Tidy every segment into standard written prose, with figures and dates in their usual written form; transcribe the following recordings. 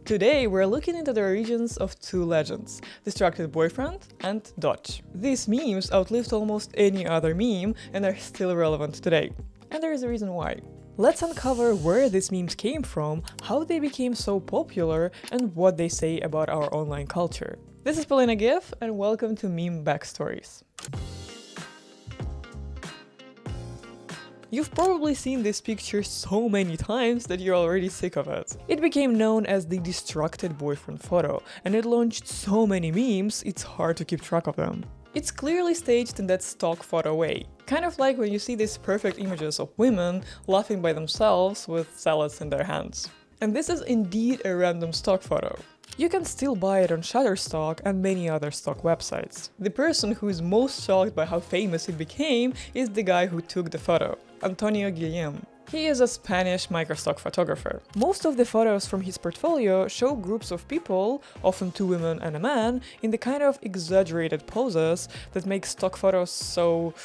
Today we're looking into the origins of two legends, Distracted Boyfriend and Doge. These memes outlived almost any other meme and are still relevant today. And there is a reason why. Let's uncover where these memes came from, how they became so popular, and what they say about our online culture. This is Polina Gif, and welcome to Meme Backstories. You've probably seen this picture so many times that you're already sick of it. It became known as the Distracted Boyfriend photo, and it launched so many memes, it's hard to keep track of them. It's clearly staged in that stock photo way. Kind of like when you see these perfect images of women laughing by themselves with salads in their hands. And this is indeed a random stock photo. You can still buy it on Shutterstock and many other stock websites. The person who is most shocked by how famous it became is the guy who took the photo, Antonio Guillem. He is a Spanish microstock photographer. Most of the photos from his portfolio show groups of people, often two women and a man, in the kind of exaggerated poses that make stock photos so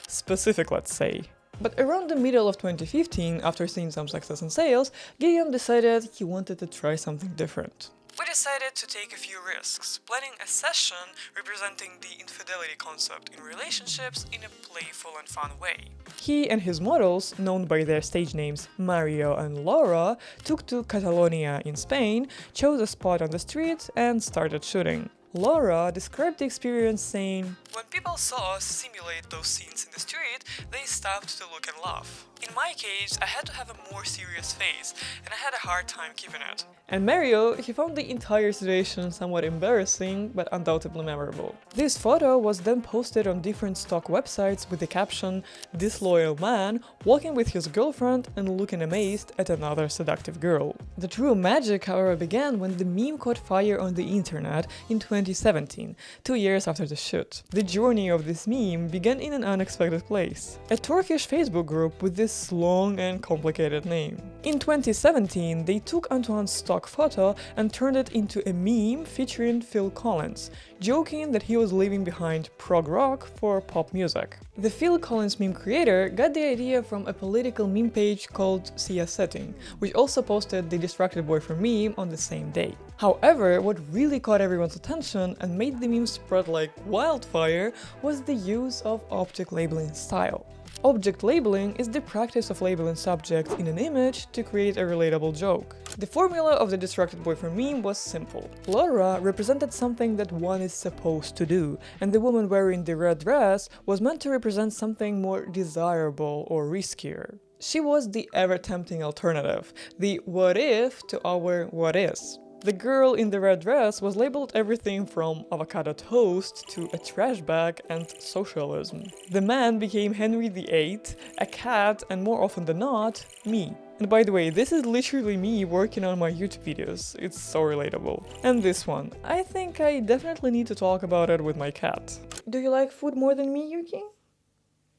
specific, let's say. But around the middle of 2015, after seeing some success in sales, Guillem decided he wanted to try something different. We decided to take a few risks, planning a session representing the infidelity concept in relationships in a playful and fun way. He and his models, known by their stage names Mario and Laura, took to Catalonia in Spain, chose a spot on the street, and started shooting. Laura described the experience saying, "When people saw us simulate those scenes in the street, they stopped to look and laugh. In my case, I had to have a more serious face, and I had a hard time keeping it." And Mario, he found the entire situation somewhat embarrassing, but undoubtedly memorable. This photo was then posted on different stock websites with the caption, "Disloyal man walking with his girlfriend and looking amazed at another seductive girl." The true magic, however, began when the meme caught fire on the internet in 2017, 2 years after the shoot. The journey of this meme began in an unexpected place, a Turkish Facebook group with this long and complicated name. In 2017, they took Antoine's stock photo and turned it into a meme featuring Phil Collins, joking that he was leaving behind prog rock for pop music. The Phil Collins meme creator got the idea from a political meme page called Sia Setting, which also posted the Distracted Boyfriend meme on the same day. However, what really caught everyone's attention and made the meme spread like wildfire was the use of object labeling style. Object labeling is the practice of labeling subjects in an image to create a relatable joke. The formula of the Distracted Boyfriend meme was simple. Laura represented something that one is supposed to do, and the woman wearing the red dress was meant to represent something more desirable or riskier. She was the ever-tempting alternative, the what if to our what is. The girl in the red dress was labeled everything from avocado toast to a trash bag and socialism. The man became Henry VIII, a cat, and more often than not, me. And by the way, this is literally me working on my YouTube videos. It's so relatable. And this one, I think I definitely need to talk about it with my cat. Do you like food more than me, Yuki?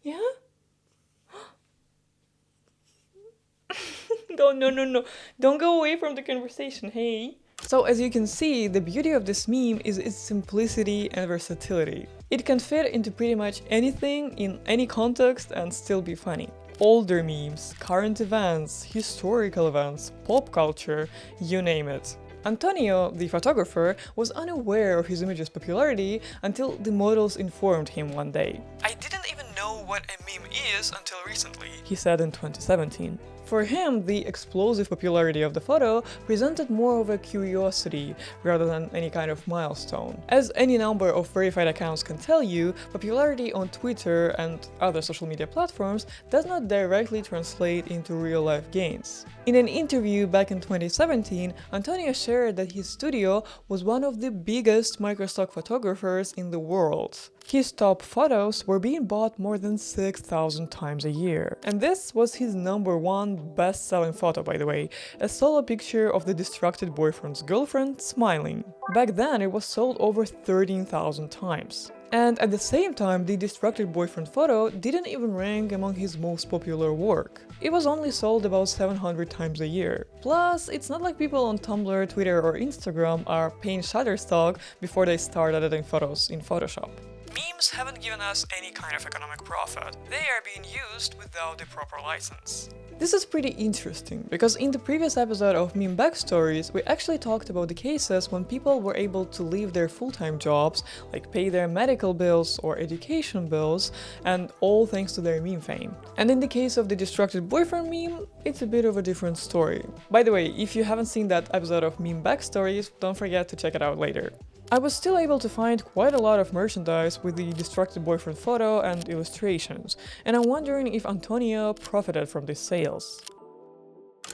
Yeah? No. Don't go away from the conversation, hey? So as you can see, the beauty of this meme is its simplicity and versatility. It can fit into pretty much anything in any context and still be funny. Older memes, current events, historical events, pop culture, you name it. Antonio, the photographer, was unaware of his image's popularity until the models informed him one day. "I didn't even know what a meme is until recently," he said in 2017. For him, the explosive popularity of the photo presented more of a curiosity rather than any kind of milestone. As any number of verified accounts can tell you, popularity on Twitter and other social media platforms does not directly translate into real-life gains. In an interview back in 2017, Antonio shared that his studio was one of the biggest microstock photographers in the world. His top photos were being bought more than 6,000 times a year. And this was his #1 best-selling photo, by the way, a solo picture of the distracted boyfriend's girlfriend smiling. Back then, it was sold over 13,000 times. And at the same time, the Distracted Boyfriend photo didn't even rank among his most popular work. It was only sold about 700 times a year. Plus, it's not like people on Tumblr, Twitter or Instagram are paying Shutterstock before they start editing photos in Photoshop. Memes haven't given us any kind of economic profit. They are being used without the proper license. This is pretty interesting, because in the previous episode of Meme Backstories, we actually talked about the cases when people were able to leave their full-time jobs, like pay their medical bills or education bills, and all thanks to their meme fame. And in the case of the Distracted Boyfriend meme, it's a bit of a different story. By the way, if you haven't seen that episode of Meme Backstories, don't forget to check it out later. I was still able to find quite a lot of merchandise with the Distracted Boyfriend photo and illustrations, and I'm wondering if Antonia profited from these sales.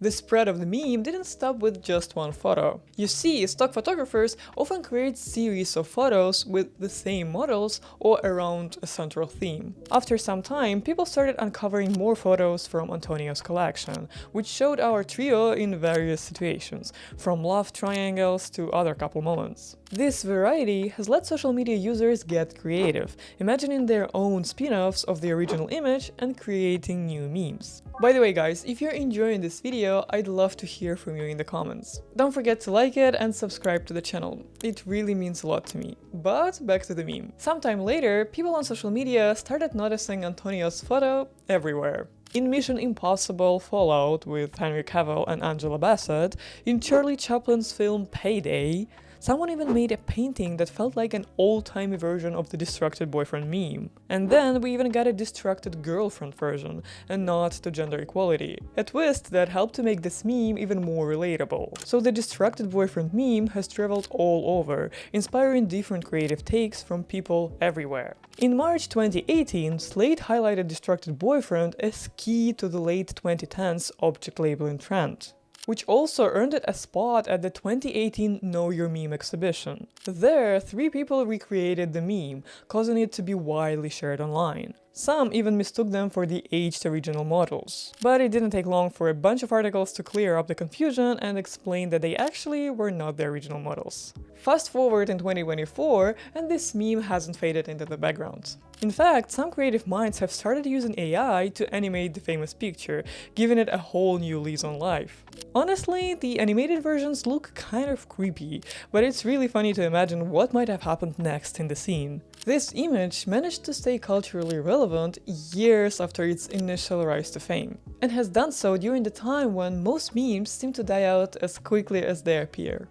The spread of the meme didn't stop with just one photo. You see, stock photographers often create series of photos with the same models or around a central theme. After some time, people started uncovering more photos from Antonia's collection, which showed our trio in various situations, from love triangles to other couple moments. This variety has let social media users get creative, imagining their own spin-offs of the original image and creating new memes. By the way guys, if you're enjoying this video, I'd love to hear from you in the comments. Don't forget to like it and subscribe to the channel. It really means a lot to me. But back to the meme. Sometime later, people on social media started noticing Antonia's photo everywhere. In Mission Impossible Fallout with Henry Cavill and Angela Bassett, in Charlie Chaplin's film Payday, someone even made a painting that felt like an old-timey version of the Distracted Boyfriend meme. And then we even got a Distracted Girlfriend version, a nod to gender equality. A twist that helped to make this meme even more relatable. So the Distracted Boyfriend meme has traveled all over, inspiring different creative takes from people everywhere. In March 2018, Slate highlighted Distracted Boyfriend as key to the late 2010s object labeling trend, which also earned it a spot at the 2018 Know Your Meme exhibition. There, 3 people recreated the meme, causing it to be widely shared online. Some even mistook them for the aged original models. But it didn't take long for a bunch of articles to clear up the confusion and explain that they actually were not the original models. Fast forward in 2024, and this meme hasn't faded into the background. In fact, some creative minds have started using AI to animate the famous picture, giving it a whole new lease on life. Honestly, the animated versions look kind of creepy, but it's really funny to imagine what might have happened next in the scene. This image managed to stay culturally relevant years after its initial rise to fame, and has done so during the time when most memes seem to die out as quickly as they appear.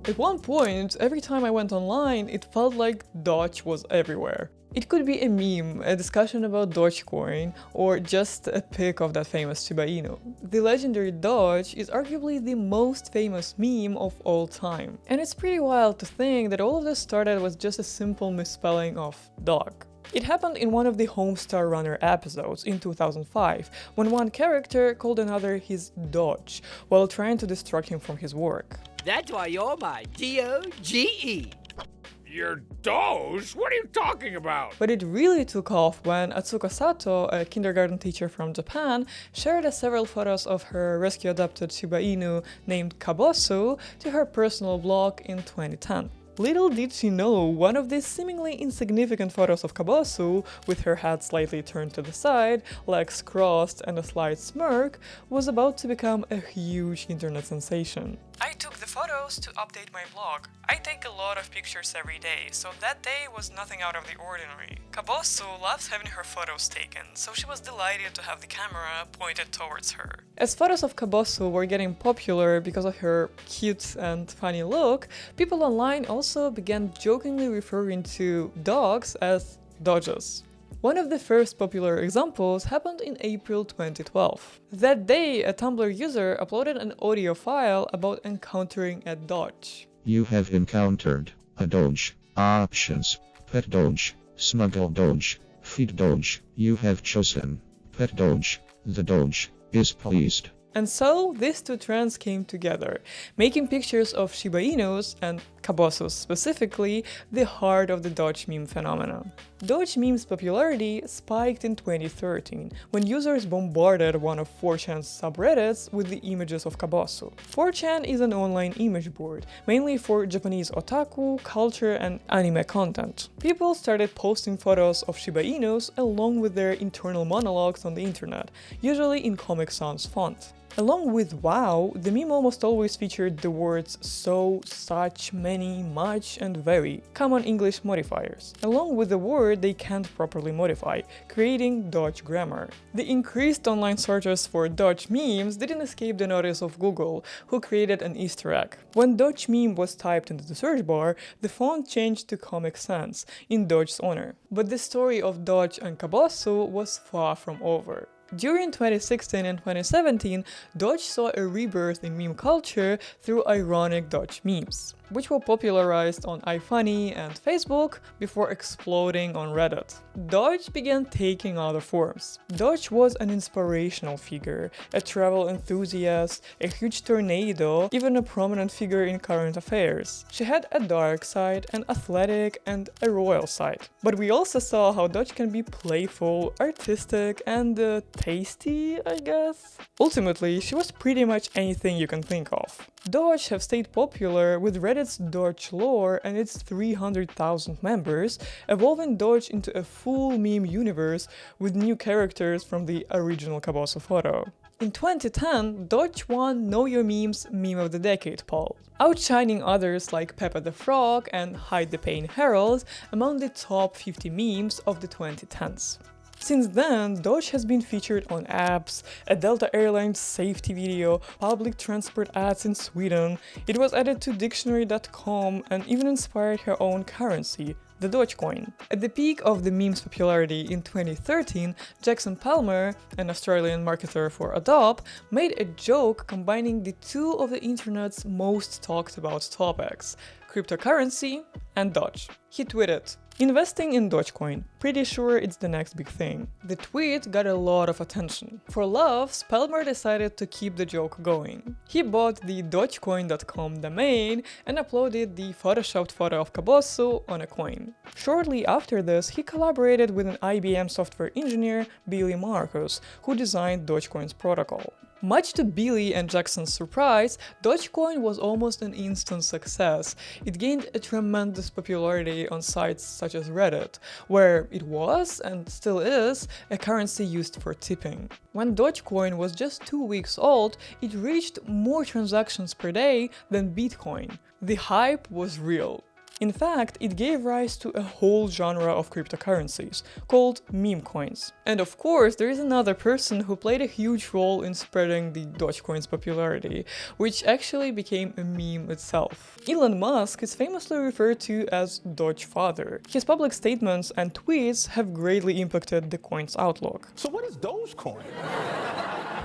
At one point, every time I went online, it felt like Doge was everywhere. It could be a meme, a discussion about Dogecoin, or just a pic of that famous Shiba Inu. The legendary Doge is arguably the most famous meme of all time. And it's pretty wild to think that all of this started with just a simple misspelling of dog. It happened in one of the Homestar Runner episodes in 2005, when one character called another his Doge, while trying to distract him from his work. That's why you're my D-O-G-E. Your Doge? What are you talking about? But it really took off when Atsuko Sato, a kindergarten teacher from Japan, shared several photos of her rescue-adopted Shiba Inu named Kabosu to her personal blog in 2010. Little did she know, one of these seemingly insignificant photos of Kabosu, with her head slightly turned to the side, legs crossed and a slight smirk, was about to become a huge internet sensation. I took the photos to update my blog. I take a lot of pictures every day, so that day was nothing out of the ordinary. Kabosu loves having her photos taken, so she was delighted to have the camera pointed towards her. As photos of Kabosu were getting popular because of her cute and funny look, people online also began jokingly referring to dogs as Doges. One of the first popular examples happened in April 2012. That day, a Tumblr user uploaded an audio file about encountering a Doge. You have encountered a Doge. Options: Pet Doge, Smuggle Doge, Feed Doge. You have chosen Pet Doge. The Doge is pleased. And so, these two trends came together, making pictures of Shiba Inus, and Kabosus specifically, the heart of the Doge meme phenomenon. Doge meme's popularity spiked in 2013, when users bombarded one of 4chan's subreddits with the images of Kabosu. 4chan is an online image board, mainly for Japanese otaku, culture, and anime content. People started posting photos of Shiba Inus along with their internal monologues on the internet, usually in Comic Sans font. Along with wow, the meme almost always featured the words so, such, many, much, and very, common English modifiers, along with the word they can't properly modify, creating Doge grammar. The increased online searches for Doge memes didn't escape the notice of Google, who created an Easter egg. When Doge meme was typed into the search bar, the font changed to Comic Sans, in Doge's honor. But the story of Doge and Cabosso was far from over. During 2016 and 2017, Doge saw a rebirth in meme culture through ironic Doge memes, which were popularized on iFunny and Facebook before exploding on Reddit. Doge began taking other forms. Doge was an inspirational figure, a travel enthusiast, a huge tornado, even a prominent figure in current affairs. She had a dark side, an athletic, and a royal side. But we also saw how Doge can be playful, artistic, and tasty, I guess? Ultimately, she was pretty much anything you can think of. Doge have stayed popular with Reddit's Doge lore and its 300,000 members, evolving Doge into a full meme universe with new characters from the original Cabosso photo. In 2010, Doge won Know Your Memes Meme of the Decade poll, outshining others like Peppa the Frog and Hide the Pain Herald among the top 50 memes of the 2010s. Since then, Doge has been featured on apps, a Delta Airlines safety video, public transport ads in Sweden, it was added to dictionary.com and even inspired her own currency, the dogecoin. At the peak of the meme's popularity in 2013, Jackson Palmer, an Australian marketer for Adobe, made a joke combining the two of the internet's most talked about topics, cryptocurrency and Doge. He tweeted, "Investing in Dogecoin, pretty sure it's the next big thing." The tweet got a lot of attention. For laughs, Palmer decided to keep the joke going. He bought the dogecoin.com domain and uploaded the photoshopped photo of Cabosso on a coin. Shortly after this, he collaborated with an IBM software engineer, Billy Marcus, who designed Dogecoin's protocol. Much to Billy and Jackson's surprise, Dogecoin was almost an instant success. It gained a tremendous popularity on sites such as Reddit, where it was, and still is, a currency used for tipping. When Dogecoin was just 2 weeks old, it reached more transactions per day than Bitcoin. The hype was real. In fact, it gave rise to a whole genre of cryptocurrencies, called meme coins. And of course, there is another person who played a huge role in spreading the Dogecoin's popularity, which actually became a meme itself. Elon Musk is famously referred to as Doge Father. His public statements and tweets have greatly impacted the coin's outlook. So what is Dogecoin?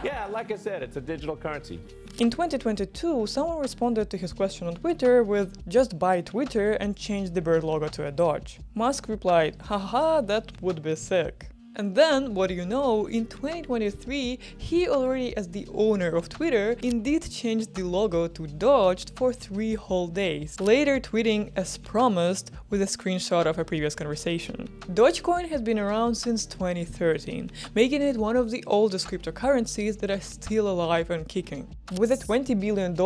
Yeah, like I said, it's a digital currency. In 2022, someone responded to his question on Twitter with "just buy Twitter and change the bird logo to a Doge." Musk replied, "Haha, that would be sick." And then, what do you know, in 2023, he already as the owner of Twitter indeed changed the logo to Doge for 3 whole days, later tweeting as promised with a screenshot of a previous conversation. Dogecoin has been around since 2013, making it one of the oldest cryptocurrencies that are still alive and kicking. With a $20 billion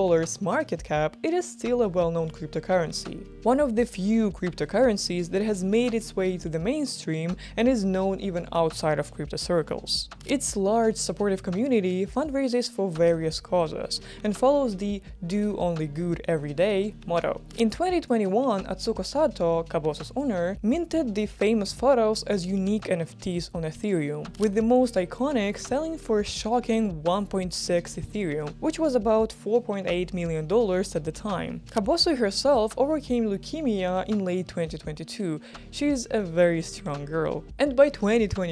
market cap, it is still a well-known cryptocurrency. One of the few cryptocurrencies that has made its way to the mainstream and is known even outside of crypto circles. Its large supportive community fundraises for various causes and follows the "do only good every day" motto. In 2021, Atsuko Sato, Cabosso's owner, minted the famous photos as unique NFTs on Ethereum, with the most iconic selling for a shocking 1.6 Ethereum, which was about $4.8 million at the time. Cabosso herself overcame leukemia in late 2022. She is a very strong girl. And by 2023,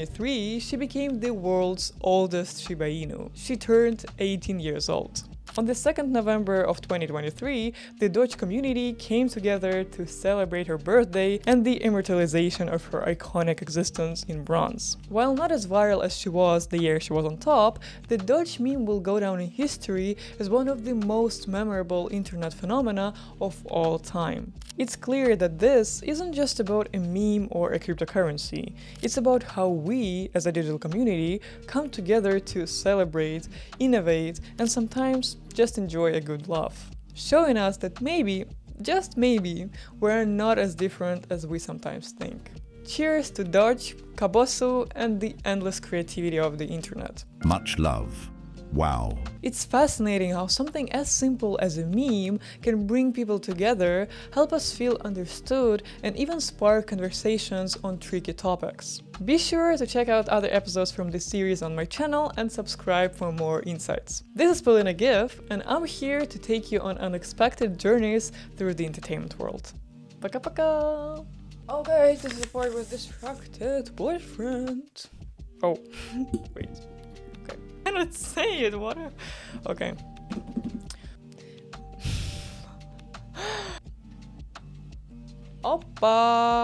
she became the world's oldest Shiba Inu. She turned 18 years old. On the 2nd November of 2023, the Doge community came together to celebrate her birthday and the immortalization of her iconic existence in bronze. While not as viral as she was the year she was on top, the Doge meme will go down in history as one of the most memorable internet phenomena of all time. It's clear that this isn't just about a meme or a cryptocurrency. It's about how we, as a digital community, come together to celebrate, innovate, and sometimes just enjoy a good laugh. Showing us that maybe, just maybe, we're not as different as we sometimes think. Cheers to Doge, Cabosso, and the endless creativity of the internet. Much love. Wow. It's fascinating how something as simple as a meme can bring people together, help us feel understood, and even spark conversations on tricky topics. Be sure to check out other episodes from this series on my channel and subscribe for more insights. This is Polina Gif, and I'm here to take you on unexpected journeys through the entertainment world. Пока-пока! Okay, this is the part with Distracted Boyfriend. Oh, wait. Okay. I cannot say it, what? Okay. Oppa!